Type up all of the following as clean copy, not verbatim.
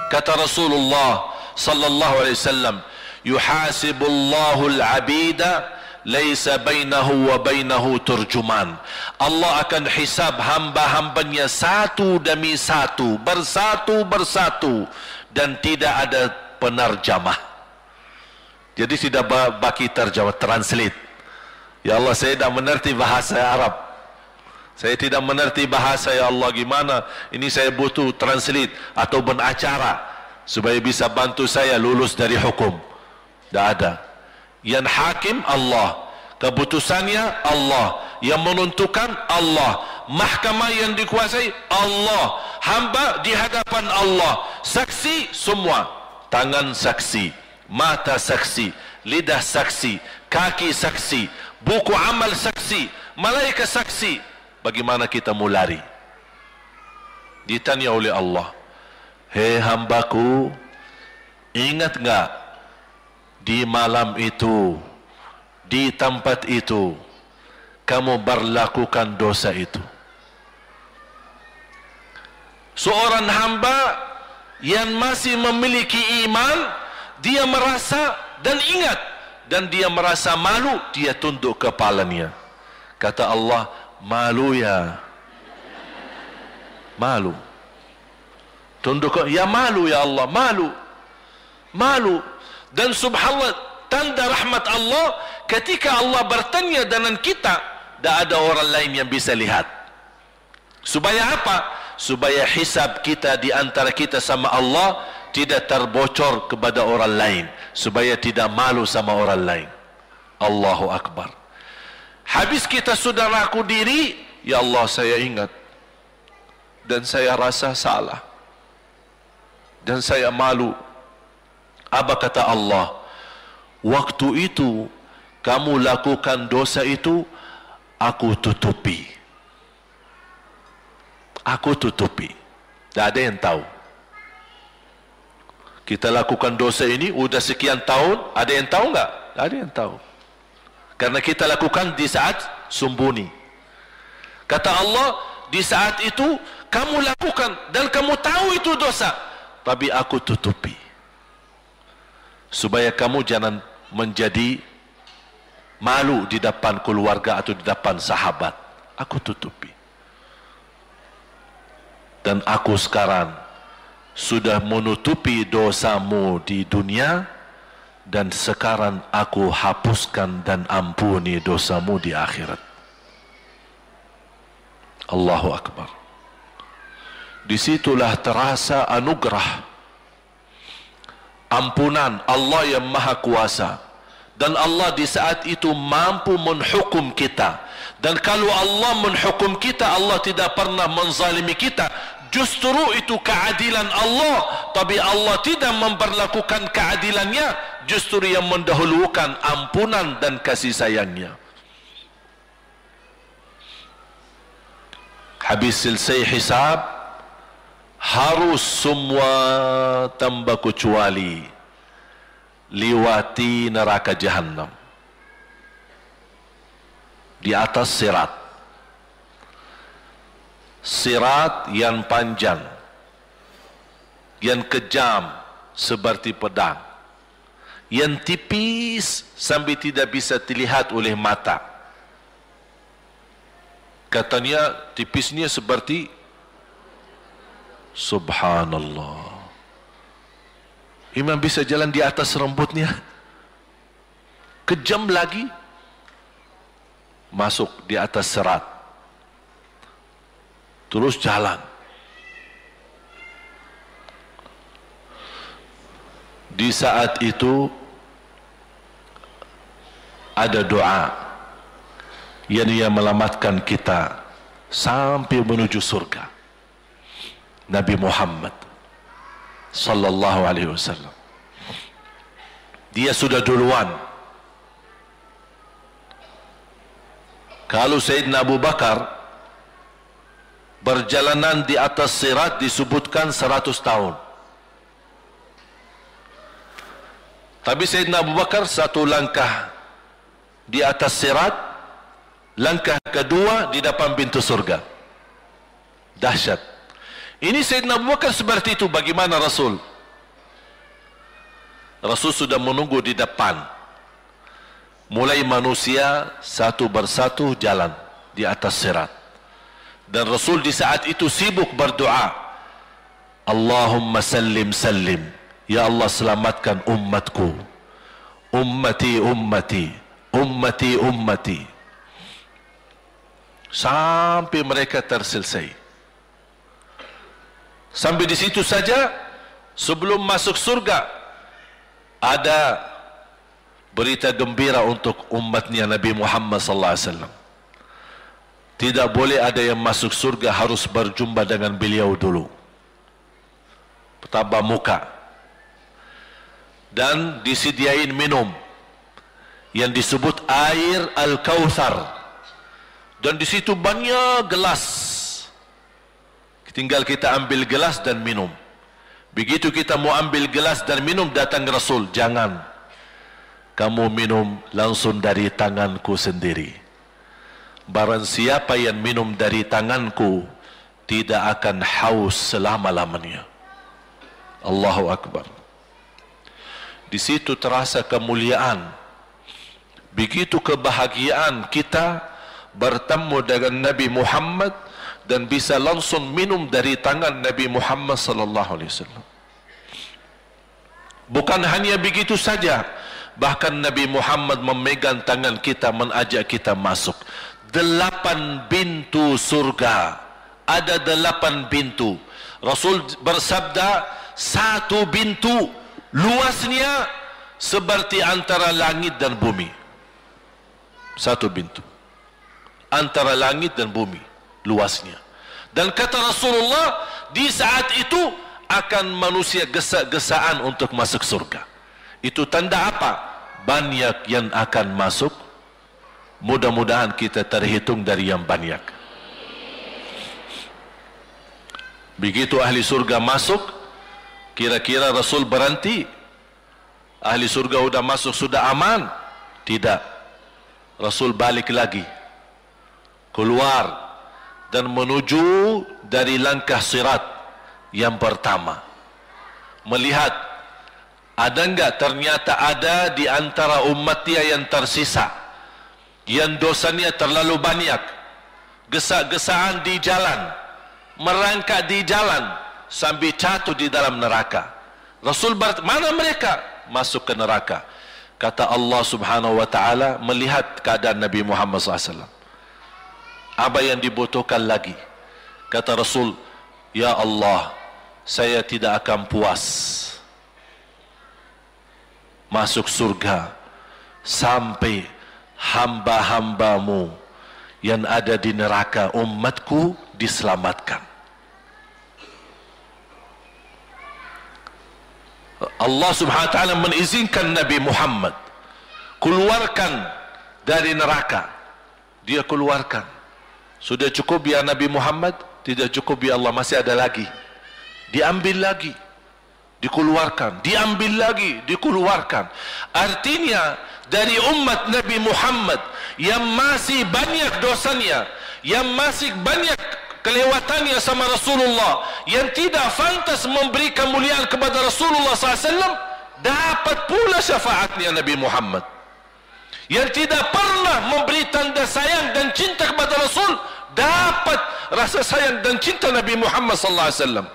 Kata Rasulullah sallallahu alaihi wasallam, yuhasibullahu al-'abida laisa bainahu wa bainahu turjuman. Allah akan hisab hamba-hambanya satu demi satu, bersatu dan tidak ada penerjemah. Jadi tidak bagi terjemah, translate. Ya Allah, saya tidak mengerti bahasa Arab, saya tidak mengerti bahasa, ya Allah, gimana ini, saya butuh translate atau benacara supaya bisa bantu saya lulus dari hukum. Tidak ada. Yang hakim Allah, keputusannya Allah, yang menentukan Allah, mahkamah yang dikuasai Allah, hamba di hadapan Allah, saksi semua, tangan saksi, mata saksi, lidah saksi, kaki saksi, buku amal saksi, malaikat saksi. Bagaimana kita mau lari? Ditanya oleh Allah, hei hambaku, ingat enggak di malam itu, di tempat itu, kamu berlakukan dosa itu? Seorang hamba yang masih memiliki iman, dia merasa dan ingat, dan dia merasa malu, dia tunduk kepalanya. Kata Allah, malu ya, malu. Tunduk, ya malu ya Allah, malu. Dan subhanallah, tanda rahmat Allah, ketika Allah bertanya dengan kita, tidak ada orang lain yang bisa lihat. Supaya apa? Supaya hisab kita di antara kita sama Allah tidak terbocor kepada orang lain, supaya tidak malu sama orang lain. Allahu Akbar. Habis kita sudah laku diri, ya Allah, saya ingat dan saya rasa salah dan saya malu. Apa kata Allah? Waktu itu kamu lakukan dosa itu, aku tutupi. Aku tutupi. Tak ada yang tahu. Kita lakukan dosa ini udah sekian tahun, ada yang tahu enggak? Tak ada yang tahu. Karena kita lakukan di saat sembunyi. Kata Allah, di saat itu kamu lakukan dan kamu tahu itu dosa, tapi aku tutupi. Supaya kamu jangan menjadi malu di depan keluarga atau di depan sahabat. Aku tutupi. Dan aku sekarang sudah menutupi dosamu di dunia, dan sekarang aku hapuskan dan ampuni dosamu di akhirat. Allahu Akbar. Disitulah terasa anugerah, ampunan Allah yang maha kuasa. Dan Allah di saat itu mampu menghukum kita. Dan kalau Allah menghukum kita, Allah tidak pernah menzalimi kita. Justru itu keadilan Allah, tapi Allah tidak memperlakukan keadilannya, justru yang mendahulukan ampunan dan kasih sayangnya. Habis selesai hisab, harus semua tanpa kecuali liwati neraka Jahannam di atas sirat. Sirat yang panjang, yang kejam seperti pedang, yang tipis sampai tidak bisa dilihat oleh mata. Katanya tipisnya seperti, subhanallah, imam bisa jalan di atas rambutnya. Kejam lagi, masuk di atas sirat, terus jalan. Di saat itu ada doa yang ia melamatkan kita sampai menuju surga. Nabi Muhammad sallallahu alaihi wasallam, dia sudah duluan. Kalau Sayyidina Abu Bakar perjalanan di atas sirat disebutkan 100 tahun. Tapi Sayyidina Abu Bakar satu langkah di atas sirat, langkah kedua di depan pintu surga. Dahsyat. Ini Sayyidina Abu Bakar seperti itu. Bagaimana Rasul? Rasul sudah menunggu di depan. Mulai manusia satu persatu jalan di atas sirat. Dan Rasul di saat itu sibuk berdoa, Allahumma sallim sallim, ya Allah selamatkan umatku, ummati ummati, ummati ummati, sampai mereka terselesai. Sampai di situ saja. Sebelum masuk surga ada berita gembira untuk umatnya Nabi Muhammad sallallahu alaihi wasallam. Tidak boleh ada yang masuk surga, harus berjumpa dengan beliau dulu, pertama muka, dan disediain minum yang disebut air Al-Kautsar, dan di situ banyak gelas. Tinggal kita ambil gelas dan minum. Begitu kita mau ambil gelas dan minum, datang Rasul, jangan kamu minum langsung dari tanganku sendiri. Barang siapa yang minum dari tanganku tidak akan haus selama-lamanya. Allahu Akbar. Di situ terasa kemuliaan. Begitu kebahagiaan kita bertemu dengan Nabi Muhammad dan bisa langsung minum dari tangan Nabi Muhammad sallallahu alaihi wasallam. Bukan hanya begitu saja, bahkan Nabi Muhammad memegang tangan kita, mengajak kita masuk 8 pintu surga. Ada 8 pintu. Rasul bersabda, 1 pintu luasnya seperti antara langit dan bumi. 1 pintu antara langit dan bumi luasnya. Dan kata Rasulullah, di saat itu akan manusia gesa-gesaan untuk masuk surga. Itu tanda apa? Banyak yang akan masuk. Mudah-mudahan kita terhitung dari yang banyak. Begitu ahli surga masuk, kira-kira Rasul berhenti? Ahli surga sudah masuk, sudah aman? Tidak. Rasul balik lagi, keluar dan menuju dari langkah sirat yang pertama, melihat ada enggak ternyata ada di antara umatnya yang tersisa, yang dosanya terlalu banyak, gesak-gesaan di jalan, merangkak di jalan sampai jatuh di dalam neraka. Rasul mana mereka? Masuk ke neraka. Kata Allah subhanahu wa ta'ala, melihat keadaan Nabi Muhammad SAW, apa yang dibutuhkan lagi? Kata Rasul, ya Allah, saya tidak akan puas masuk surga sampai hamba-hambamu yang ada di neraka, umatku, diselamatkan. Allah subhanahu wa ta'ala mengizinkan Nabi Muhammad keluarkan dari neraka. Dia keluarkan. Sudah cukup ya Nabi Muhammad? Tidak cukup ya Allah, masih ada lagi. Diambil lagi, dikeluarkan, diambil lagi, dikeluarkan. Artinya dari umat Nabi Muhammad yang masih banyak dosanya, yang masih banyak kelewatannya sama Rasulullah, yang tidak pantas memberi kemuliaan kepada Rasulullah SAW, dapat pula syafaatnya Nabi Muhammad. Yang tidak pernah memberi tanda sayang dan cinta kepada Rasul, dapat rasa sayang dan cinta Nabi Muhammad SAW.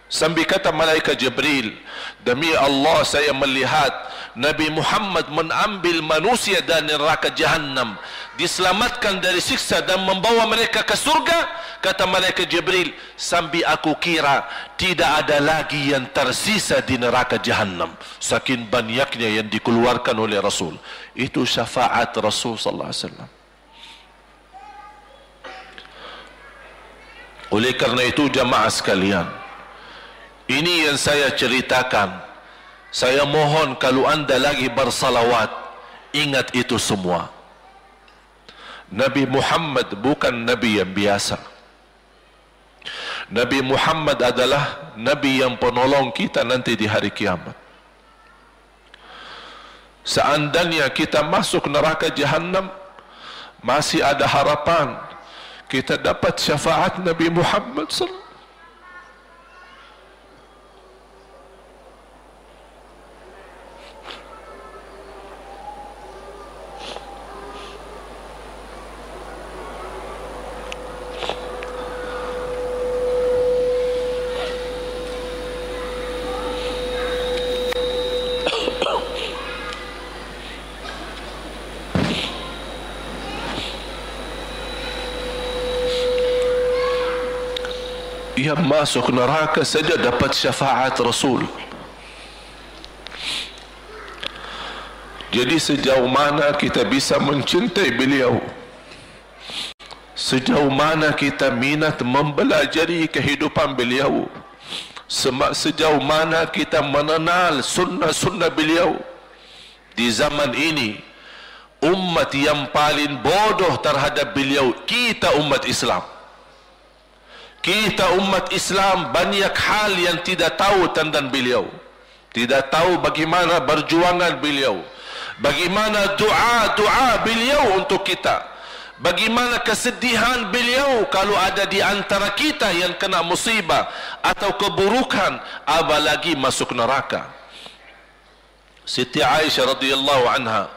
Sambil kata malaikat Jibril, demi Allah saya melihat Nabi Muhammad mengambil manusia dari neraka Jahannam, diselamatkan dari siksa dan membawa mereka ke surga. Kata malaikat Jibril, sambil aku kira tidak ada lagi yang tersisa di neraka Jahannam, saking banyaknya yang dikeluarkan oleh Rasul. Itu syafaat Rasul sallallahu alaihi wasallam. Oleh karena itu jamaah sekalian, ini yang saya ceritakan. Saya mohon kalau anda lagi bersalawat, ingat itu semua. Nabi Muhammad bukan Nabi yang biasa. Nabi Muhammad adalah Nabi yang penolong kita nanti di hari kiamat. Seandainya kita masuk neraka Jahannam, masih ada harapan kita dapat syafaat Nabi Muhammad SAW. Yang masuk neraka saja dapat syafaat Rasul. Jadi sejauh mana kita bisa mencintai beliau, sejauh mana kita minat mempelajari kehidupan beliau, sejauh mana kita mengenal sunnah-sunnah beliau. Di zaman ini, umat yang paling bodoh terhadap beliau kita, umat Islam. Kita umat Islam banyak hal yang tidak tahu tentang beliau, tidak tahu bagaimana berjuangan beliau, bagaimana doa beliau untuk kita, bagaimana kesedihan beliau kalau ada di antara kita yang kena musibah atau keburukan, apalagi masuk neraka. Siti Aisyah radhiyallahu anha,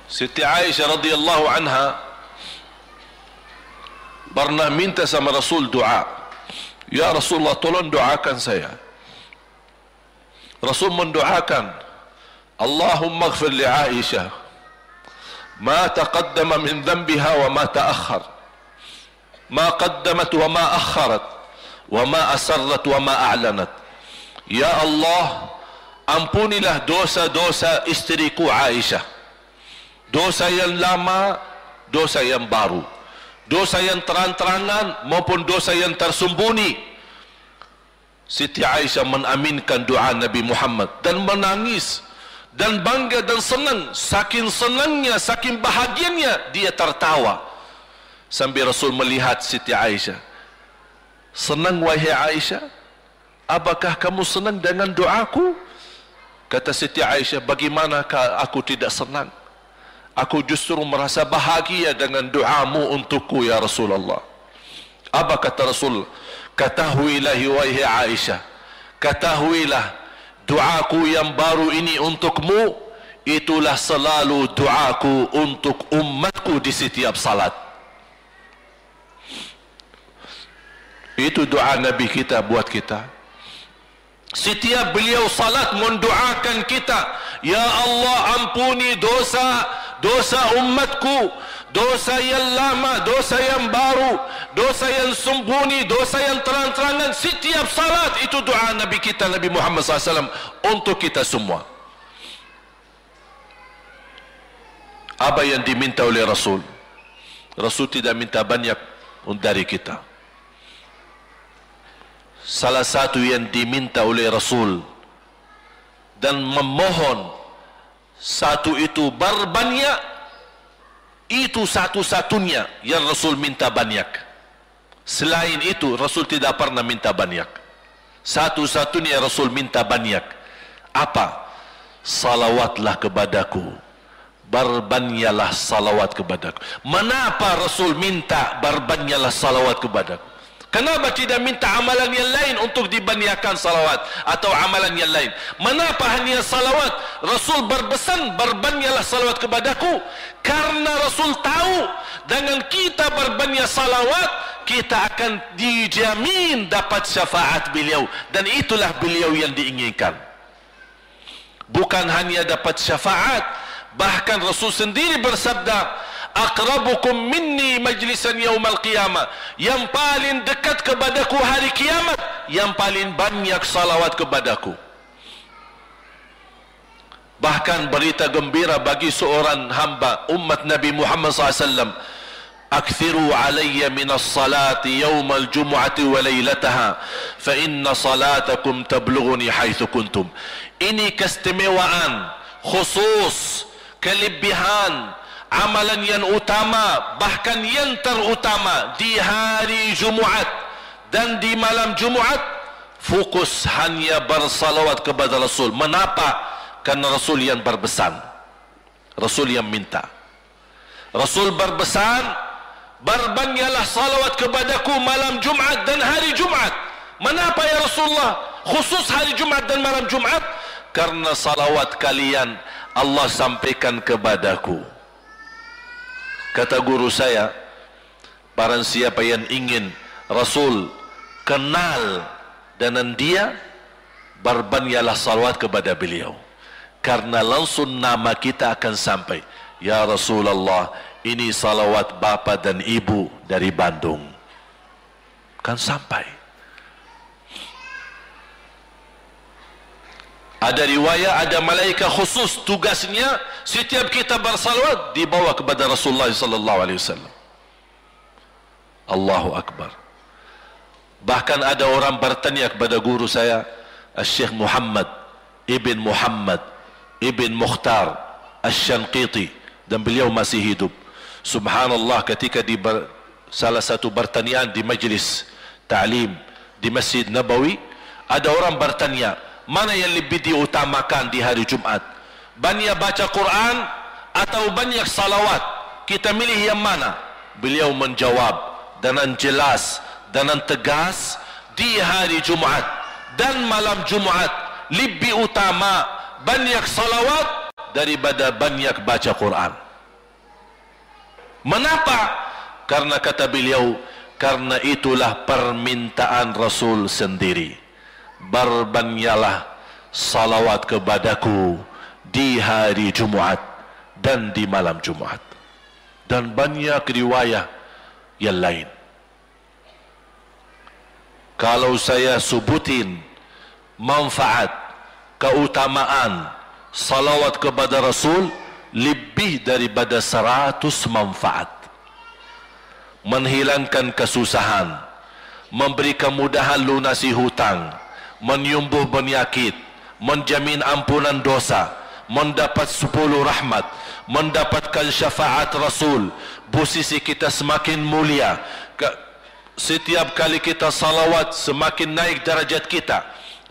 Siti Aisyah radhiyallahu anha pernah minta sama Rasul doa. Ya Rasulullah, tolong doakan saya. Rasul mendoakan, Allahumma ighfir li Aisyah ma taqaddama min dhanbiha wa ma ta'akhkhar, ma qaddamat wa ma akharat, wa ma asarrat wa ma a'lanat. Ya Allah, ampunilah dosa-dosa istriku Aisyah, dosa yang lama, dosa yang baru, dosa yang terang-terangan maupun dosa yang tersembunyi. Siti Aisyah menaminkan doa Nabi Muhammad dan menangis dan bangga dan senang. Saking senangnya, saking bahagianya, dia tertawa sambil Rasul melihat Siti Aisyah. Senang wahai Aisyah? Apakah kamu senang dengan doaku? Kata Siti Aisyah, bagaimanakah aku tidak senang? Aku justru merasa bahagia dengan doamu untukku ya Rasulullah. Apa kata Rasul? Ketahuilah wahai Aisyah, ketahuilah doaku yang baru ini untukmu, itulah selalu doaku untuk umatku di setiap salat. Itu doa Nabi kita buat kita. Setiap beliau salat mendoakan kita, ya Allah ampuni dosa umatku, dosa yang lama, dosa yang baru, dosa yang sembunyi, dosa yang terang-terangan. Setiap salat itu doa Nabi kita, Nabi Muhammad SAW untuk kita semua. Apa yang diminta oleh Rasul? Rasul tidak minta banyak dari kita. Salah satu yang diminta oleh Rasul dan memohon, satu itu berbanyak, itu satu-satunya yang Rasul minta banyak. Selain itu Rasul tidak pernah minta banyak. Satu-satunya Rasul minta banyak. Apa? Salawatlah kepadaku, berbanyaklah salawat kepadaku. Mengapa Rasul minta berbanyaklah salawat kepadaku? Kenapa tidak minta amalan yang lain untuk dibanyakkan salawat atau amalan yang lain? Mengapa hanya salawat? Rasul berpesan berbanyaklah salawat kepadaku, karena Rasul tahu dengan kita berbanyak salawat kita akan dijamin dapat syafaat beliau, dan itulah beliau yang diinginkan. Bukan hanya dapat syafaat, bahkan Rasul sendiri bersabda, aqrabukum minni majlisan yaumal qiyamah, yang paling dekat kepadaku hari kiamat, yang paling banyak salawat kepadaku. Bahkan berita gembira bagi seorang hamba umat Nabi Muhammad SAW, akthiru alayya minas salati yaumal jumu'ati wa laylataha fa inna salatakum tablughuni haitsu kuntum. Ini keistimewaan khusus, kelebihan, amalan yang utama, bahkan yang terutama di hari Jumaat, dan di malam Jumaat fokus hanya bersalawat kepada Rasul. Mengapa? Karena Rasul yang berpesan, Rasul yang minta. Rasul berpesan, berbanyaklah salawat kepadaku malam Jumaat dan hari Jumaat. Mengapa ya Rasulullah khusus hari Jumaat dan malam Jumaat? Karena salawat kalian Allah sampaikan kepadaku. Kata guru saya, barang siapa yang ingin Rasul kenal dengan dia, berbanyaklah salawat kepada beliau. Karena langsung nama kita akan sampai. Ya Rasulullah, ini salawat bapa dan ibu dari Bandung. Kan sampai. Ada riwayat, ada malaikat khusus tugasnya setiap kita bersalawat dibawa kepada Rasulullah sallallahu alaihi wasallam. Allahu akbar. Bahkan ada orang bertanya kepada guru saya, Syekh Muhammad Ibn Muhammad Ibn Mukhtar Asy-Syanqiti, dan beliau masih hidup. Subhanallah, ketika di salah satu pertanyaan di majlis ta'lim di Masjid Nabawi, ada orang bertanya, mana yang lebih diutamakan di hari Jumat? Banyak baca Quran atau banyak salawat? Kita milih yang mana? Beliau menjawab dengan jelas, dengan tegas, di hari Jumat dan malam Jumat lebih utama banyak salawat daripada banyak baca Quran. Mengapa? Karena kata beliau, karena itulah permintaan Rasul sendiri. Berbanyaklah salawat kepadaku di hari Jumaat dan di malam Jumaat. Dan banyak riwayat yang lain. Kalau saya sebutin manfaat, keutamaan salawat kepada Rasul, lebih daripada 100 manfaat. Menghilangkan kesusahan, memberi kemudahan lunasi hutang, menyembuh penyakit, menjamin ampunan dosa, mendapat 10 rahmat, mendapatkan syafaat Rasul, posisi kita semakin mulia. Setiap kali kita salawat semakin naik darajat kita.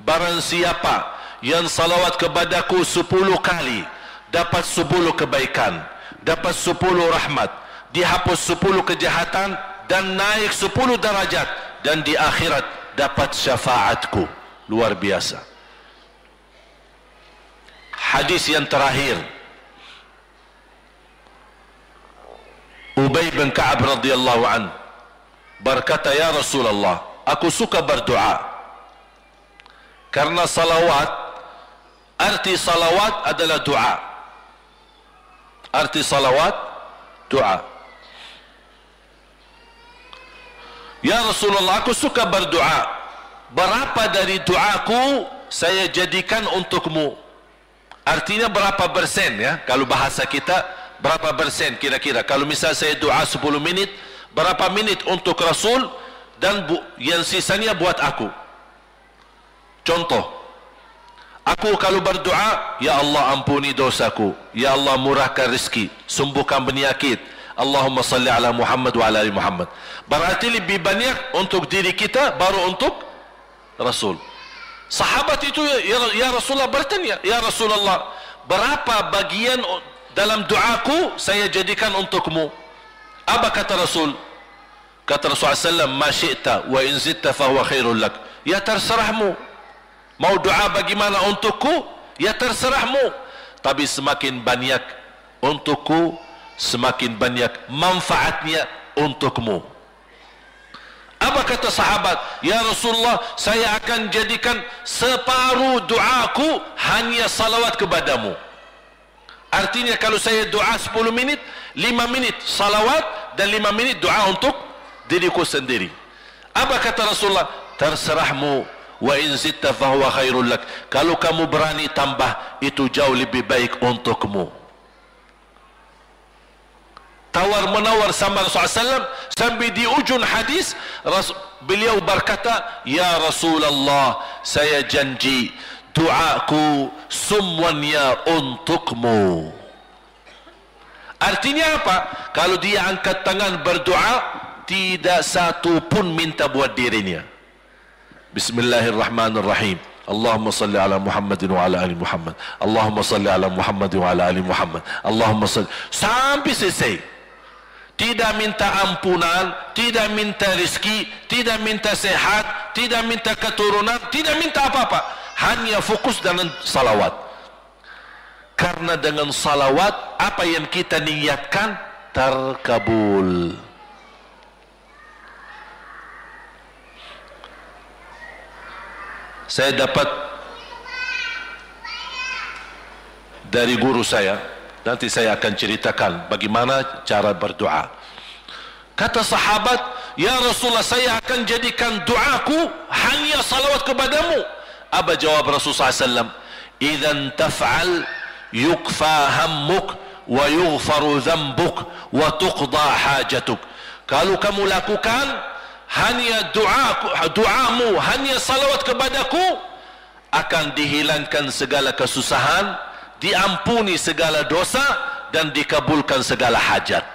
Barang siapa yang salawat kepadaku 10 kali, dapat 10 kebaikan, dapat 10 rahmat, dihapus 10 kejahatan, dan naik 10 darajat, dan di akhirat dapat syafaatku. Luar biasa. Hadis yang terakhir, Ubay bin Ka'ab radhiyallahu an berkata, ya Rasulullah, aku suka berdoa. Karena salawat, arti salawat adalah doa. Arti salawat, doa. Ya Rasulullah, aku suka berdoa. Berapa dari doaku saya jadikan untukmu? Artinya berapa persen ya? Kalau bahasa kita, berapa persen kira-kira? Kalau misal saya doa 10 menit, berapa menit untuk Rasul, dan yang sisanya buat aku? Contoh, aku kalau berdoa, ya Allah ampuni dosaku, ya Allah murahkan rezeki, sembuhkan penyakit, Allahumma salli ala Muhammad wa ala ali Muhammad. Berarti lebih banyak untuk diri kita, baru untuk Rasul. Sahabat itu ya Rasulullah bertanya, ya Rasulullah, berapa bagian dalam doaku saya jadikan untukmu? Apa kata Rasul? Kata Rasulullah SAW, ma syi'ta wa in zidta fahuwa khairul lak. Ya terserahmu. Mau doa bagaimana untukku? Ya terserahmu. Tapi semakin banyak untukku, semakin banyak manfaatnya untukmu. Apa kata sahabat? Ya Rasulullah, saya akan jadikan separuh doaku hanya salawat kepadamu. Artinya kalau saya doa 10 menit, 5 menit salawat dan 5 menit doa untuk diriku sendiri. Apa kata Rasulullah? Terserahmu, wa in zitta fahuwa khairul lak. Kalau kamu berani tambah, itu jauh lebih baik untukmu. Tawar menawar sama Rasulullah SAW, sampai di ujung hadis beliau berkata, ya Rasulullah, saya janji doaku semuanya untukmu. Artinya apa? Kalau dia angkat tangan berdoa, tidak satu pun minta buat dirinya. Bismillahirrahmanirrahim. Allahumma salli ala Muhammadin wa ala ali Muhammad. Allahumma salli ala Muhammadin wa ala ali Muhammad. Allahumma salli. Sampai selesai. Tidak minta ampunan, tidak minta rezeki, tidak minta sehat, tidak minta keturunan, tidak minta apa-apa. Hanya fokus dengan salawat. Karena dengan salawat, apa yang kita niatkan terkabul. Saya dapat dari guru saya, nanti saya akan ceritakan bagaimana cara berdoa. Kata sahabat, ya Rasulullah, saya akan jadikan doaku hanya salawat kepadamu. Apa jawab Rasulullah SAW? Idzan taf'al yukfa hammuk wa yughfaru dhanbuk wa tuqda hajatuk. Kalau kamu lakukan hanya doamu, hanya salawat kepadaku, akan dihilangkan segala kesusahan, diampuni segala dosa, dan dikabulkan segala hajat.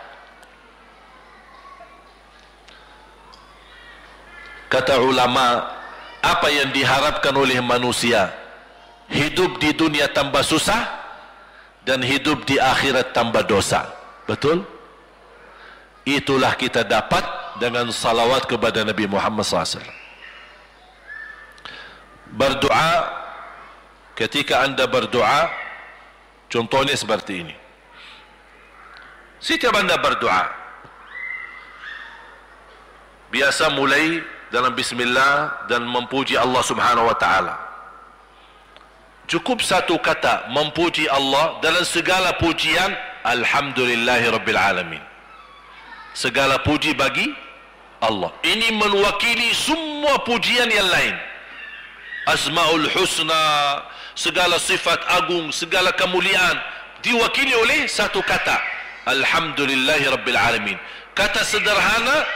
Kata ulama, apa yang diharapkan oleh manusia? Hidup di dunia tambah susah dan hidup di akhirat tambah dosa. Betul? Itulah kita dapat dengan salawat kepada Nabi Muhammad SAW. Berdoa, ketika anda berdoa, contohnya seperti ini. Setiap anda berdoa, biasa mulai dalam bismillah dan memuji Allah Subhanahu wa ta'ala. Cukup satu kata memuji Allah dalam segala pujian, alhamdulillahi rabbil alamin. Segala puji bagi Allah. Ini mewakili semua pujian yang lain. Asmaul husna, segala sifat agung, segala kemuliaan diwakili oleh satu kata, alhamdulillahi rabbil alamin. Kata sederhana,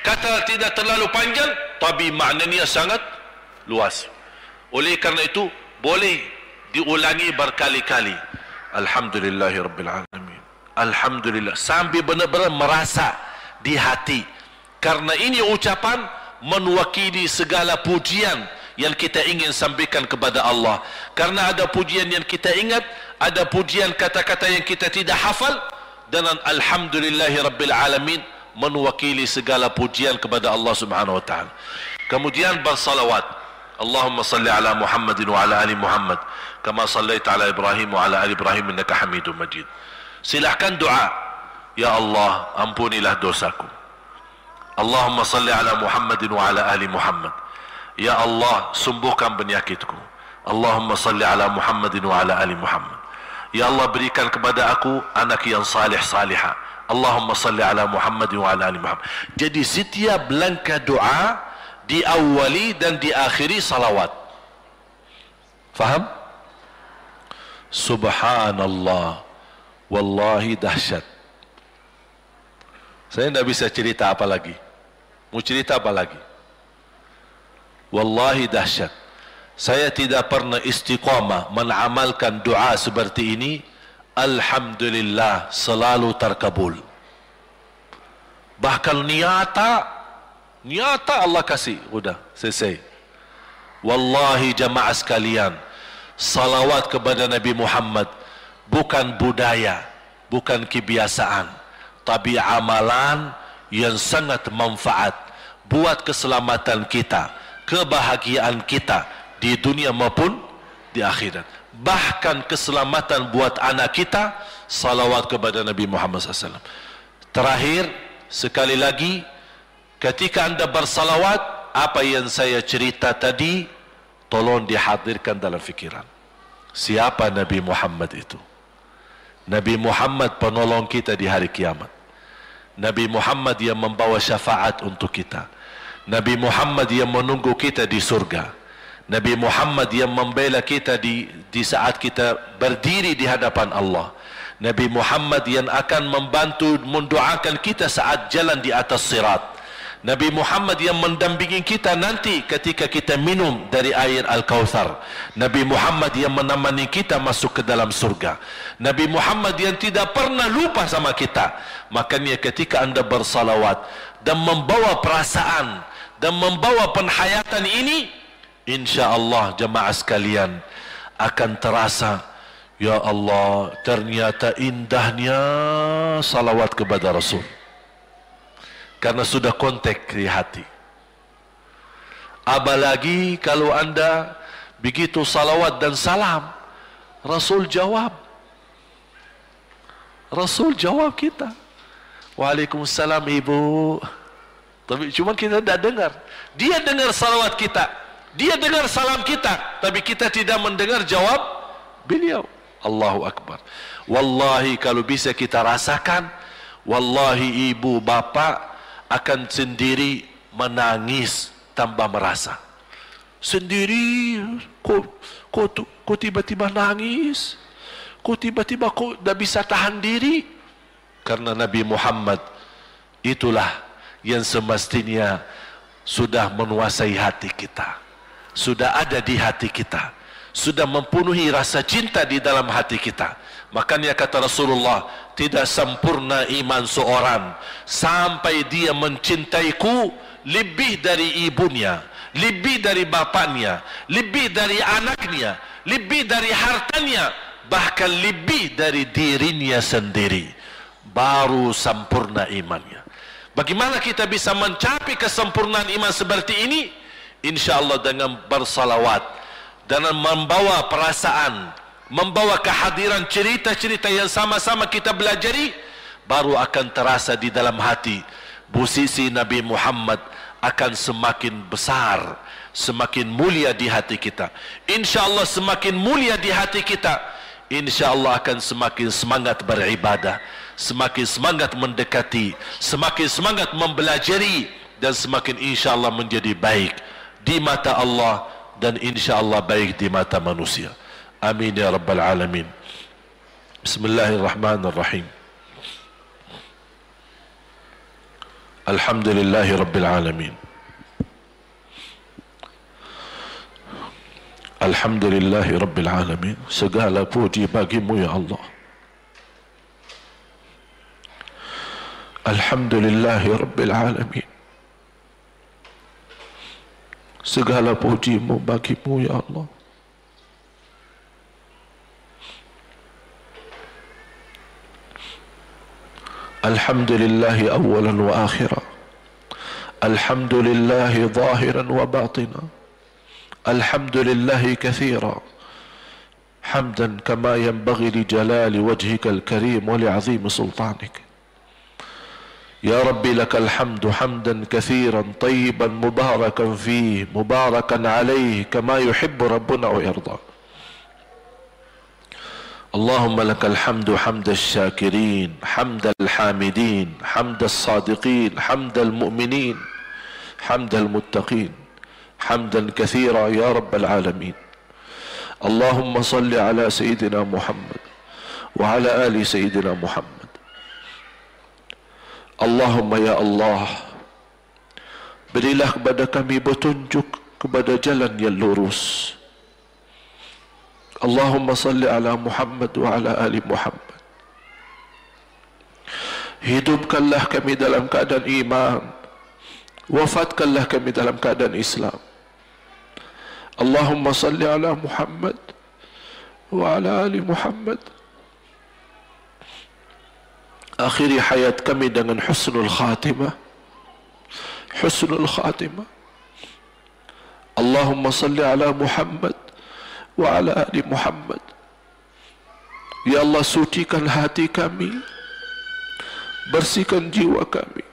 kata tidak terlalu panjang, tapi maknanya sangat luas. Oleh kerana itu boleh diulangi berkali-kali. Alhamdulillahi rabbil alamin, alhamdulillah, sampai benar-benar merasa di hati. Karena ini ucapan mewakili segala pujian yang kita ingin sampaikan kepada Allah. Karena ada pujian yang kita ingat, ada pujian kata-kata yang kita tidak hafal, dan alhamdulillahi rabbil alamin mewakili segala pujian kepada Allah Subhanahu wa ta'ala. Kemudian bersalawat. Allahumma salli ala Muhammadin wa ala ali Muhammad kama sallaita ala Ibrahim wa ala ali Ibrahim innaka Hamidum Majid. Silahkan doa, ya Allah, ampunilah dosaku. Allahumma salli ala Muhammadin wa ala ali Muhammad. Ya Allah, sembuhkan penyakitku. Allahumma salli ala Muhammadin wa ala ali Muhammad. Ya Allah, berikan kepada aku anak yang salih salihah. Allahumma salli ala Muhammadin wa ala ali Muhammad. Jadi setiap langkah doa diawali dan diakhiri salawat. Faham? Subhanallah, wallahi dahsyat. Saya tidak bisa cerita apa lagi. Mau cerita apa lagi? Wallahi dahsyat. Saya tidak pernah istiqamah mengamalkan doa seperti ini. Alhamdulillah, selalu terkabul. Bahkan nyata Allah kasih, udah selesai. Wallahi jamaah sekalian, salawat kepada Nabi Muhammad bukan budaya, bukan kebiasaan, tapi amalan yang sangat manfaat buat keselamatan kita, kebahagiaan kita di dunia maupun di akhirat. Bahkan keselamatan buat anak kita, salawat kepada Nabi Muhammad SAW. Terakhir, sekali lagi, ketika anda bersalawat, apa yang saya cerita tadi, tolong dihadirkan dalam fikiran. Siapa Nabi Muhammad itu? Nabi Muhammad penolong kita di hari kiamat. Nabi Muhammad yang membawa syafaat untuk kita. Nabi Muhammad yang menunggu kita di surga. Nabi Muhammad yang membela kita di saat kita berdiri di hadapan Allah. Nabi Muhammad yang akan membantu mendoakan kita saat jalan di atas sirat. Nabi Muhammad yang mendampingi kita nanti ketika kita minum dari air Al-Kautsar. Nabi Muhammad yang menemani kita masuk ke dalam surga. Nabi Muhammad yang tidak pernah lupa sama kita. Makanya ketika anda bersalawat, dan membawa perasaan dan membawa penghayatan ini, insya-Allah jemaah sekalian akan terasa, ya Allah, ternyata indahnya salawat kepada Rasul, karena sudah kontak di hati. Apalagi kalau anda begitu salawat dan salam, Rasul jawab kita, Waalaikumsalam ibu. Tapi cuma kita tidak dengar. Dia dengar salawat kita, dia dengar salam kita, tapi kita tidak mendengar jawab beliau. Allahu Akbar. Wallahi kalau bisa kita rasakan, wallahi ibu bapak akan sendiri menangis tanpa merasa. Sendiri, kok tiba-tiba nangis, kok tiba-tiba kok tidak bisa tahan diri. Karena Nabi Muhammad itulah yang semestinya sudah menguasai hati kita, sudah ada di hati kita, sudah mempenuhi rasa cinta di dalam hati kita. Makanya kata Rasulullah, tidak sempurna iman seorang sampai dia mencintaiku lebih dari ibunya, lebih dari bapaknya, lebih dari anaknya, lebih dari hartanya, bahkan lebih dari dirinya sendiri. Baru sempurna imannya. Bagaimana kita bisa mencapai kesempurnaan iman seperti ini? InsyaAllah dengan bersalawat, dengan membawa perasaan, membawa kehadiran cerita-cerita yang sama-sama kita belajari, baru akan terasa di dalam hati. Posisi Nabi Muhammad akan semakin besar, semakin mulia di hati kita. InsyaAllah semakin mulia di hati kita, InsyaAllah akan semakin semangat beribadah, semakin semangat mendekati, semakin semangat mempelajari, dan semakin insyaAllah menjadi baik di mata Allah dan insyaAllah baik di mata manusia. Amin ya Rabbal Alamin. Bismillahirrahmanirrahim. Alhamdulillahi Rabbil Alamin. Alhamdulillahi Rabbil Alamin. Segala puji bagimu ya Allah. Alhamdulillahi Rabbil Alamin. Segala pujimu bagimu ya Allah. Alhamdulillahi awalan wa akhira. Alhamdulillahi zahiran wa batina. Alhamdulillahi kathira. Hamdan kama yanbaghi li jalali wajhika al-karim wa li azimi sultanik. يا ربي لك الحمد حمدا كثيرا طيبا مباركا فيه مباركا عليه كما يحب ربنا ويرضى. اللهم لك الحمد حمد الشاكرين حمد الحامدين حمد الصادقين حمد المؤمنين حمد المتقين حمدا كثيرا يا رب العالمين. اللهم صل على سيدنا محمد وعلى آل سيدنا محمد. Allahumma ya Allah, berilah kepada kami petunjuk kepada jalan yang lurus. Allahumma salli ala Muhammad wa ala ali Muhammad. Hidupkanlah kami dalam keadaan iman, wafatkanlah kami dalam keadaan Islam. Allahumma salli ala Muhammad wa ala ali Muhammad. Akhiri hayat kami dengan husnul khatimah, husnul khatimah. Allahumma salli ala Muhammad wa ala ali Muhammad. Ya Allah, sucikan hati kami, bersihkan jiwa kami.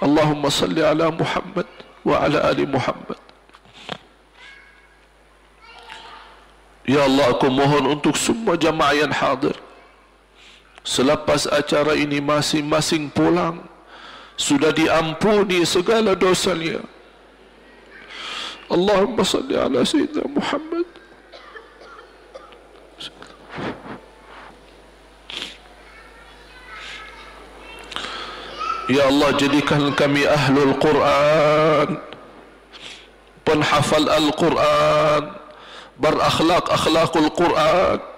Allahumma salli ala Muhammad wa ala ali Muhammad. Ya Allah, aku mohon untuk semua jamaah yang hadir, selepas acara ini masing-masing pulang sudah diampuni segala dosanya. Allahumma salli ala Sayyidina Muhammad. Ya Allah, jadikan kami ahlul Quran, penhafal Al-Quran, berakhlak akhlakul Quran.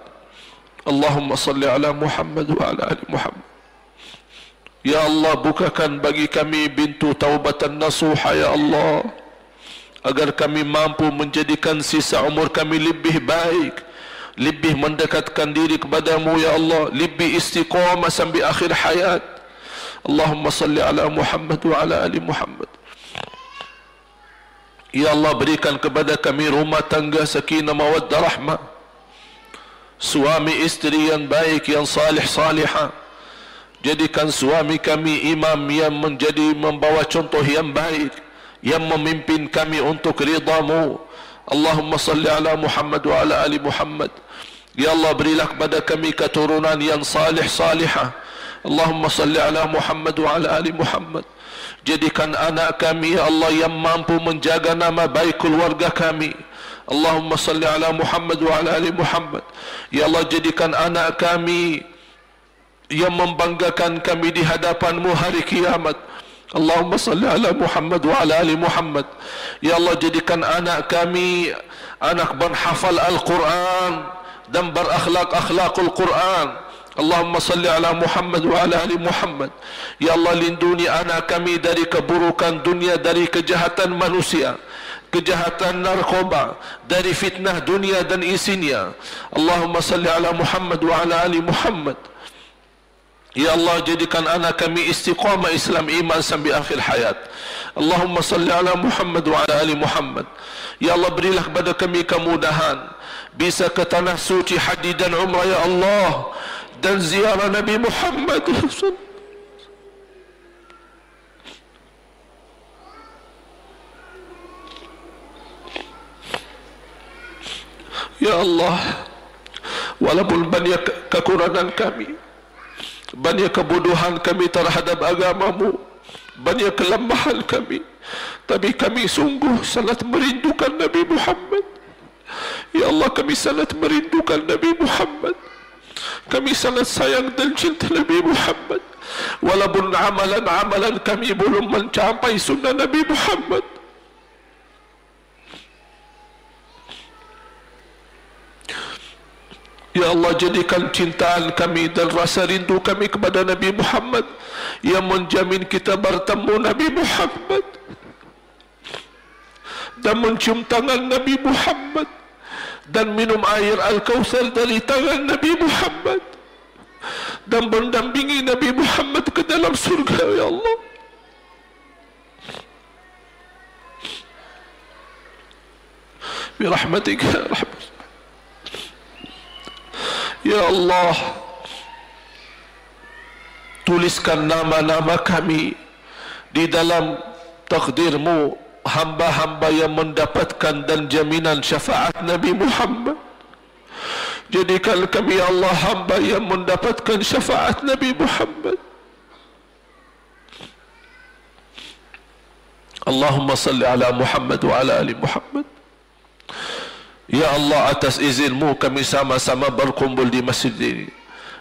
Allahumma salli ala Muhammad wa ala ali Muhammad. Ya Allah, bukakan bagi kami pintu taubatan nasuha ya Allah, agar kami mampu menjadikan sisa umur kami lebih baik, lebih mendekatkan diri kepadamu ya Allah, lebih istiqamah sampai akhir hayat. Allahumma salli ala Muhammad wa ala ali Muhammad. Ya Allah, berikan kepada kami rumah tangga sakinah mawaddah rahmah, suami istri yang baik, yang salih salihah. Jadikan suami kami imam yang membawa contoh yang baik, yang memimpin kami untuk ridha-Mu. Allahumma salli ala Muhammad wa ala ali Muhammad. Ya Allah, berilah kepada kami keturunan yang salih salihah. Allahumma salli ala Muhammad wa ala ali Muhammad. Jadikan anak kami ya Allah yang mampu menjaga nama baik keluarga kami. Allahumma salli ala Muhammad wa ala ali Muhammad. Ya Allah, jadikan anak kami yang membanggakan kami di hadapan-Mu hari kiamat. Allahumma salli ala Muhammad wa ala ali Muhammad. Ya Allah, jadikan anak kami anak berhafal Al-Quran dan berakhlak-akhlakul Quran. Allahumma salli ala Muhammad wa ala ali Muhammad. Ya Allah, lindungi anak kami dari keburukan dunia, dari kejahatan manusia, kejahatan narkoba, dari fitnah dunia dan isinya. Allahumma salli ala Muhammad wa ala ali Muhammad. Ya Allah, jadikan anak kami istiqamah Islam iman sampai akhir hayat. Allahumma salli ala Muhammad wa ala ali Muhammad. Ya Allah, berilah kepada kami kemudahan bisa ke tanah suci haji dan umrah ya Allah, dan ziarah Nabi Muhammad. Ya Allah, walaupun banyak kekurangan kami, banyak kebodohan kami terhadap agama-Mu, banyak kelemahan kami, tapi kami sungguh sangat merindukan Nabi Muhammad. Ya Allah, kami sangat merindukan Nabi Muhammad. Kami sangat sayang dan cinta Nabi Muhammad. Walaupun amalan-amalan kami belum mencapai sunnah Nabi Muhammad. Ya Allah, jadikan cintaan kami dan rasa rindu kami kepada Nabi Muhammad yang menjamin kita bertemu Nabi Muhammad dan mencium tangan Nabi Muhammad dan minum air Al-Kautsar dari tangan Nabi Muhammad dan mendampingi Nabi Muhammad ke dalam surga ya Allah. Birahmatika ya Rahman. Ya Allah, tuliskan nama-nama kami di dalam takdir-Mu, hamba-hamba yang mendapatkan dan jaminan syafaat Nabi Muhammad. Jadikan kami ya Allah hamba yang mendapatkan syafaat Nabi Muhammad. Allahumma salli ala Muhammad wa ala ali Muhammad. Ya Allah, atas izin-Mu kami sama-sama berkumpul di masjid ini.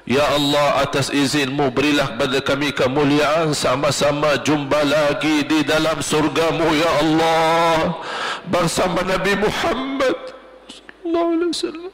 Ya Allah, atas izin-Mu berilah kepada kami kemuliaan sama-sama jumpa lagi di dalam surga-Mu ya Allah bersama Nabi Muhammad sallallahu alaihi wasallam.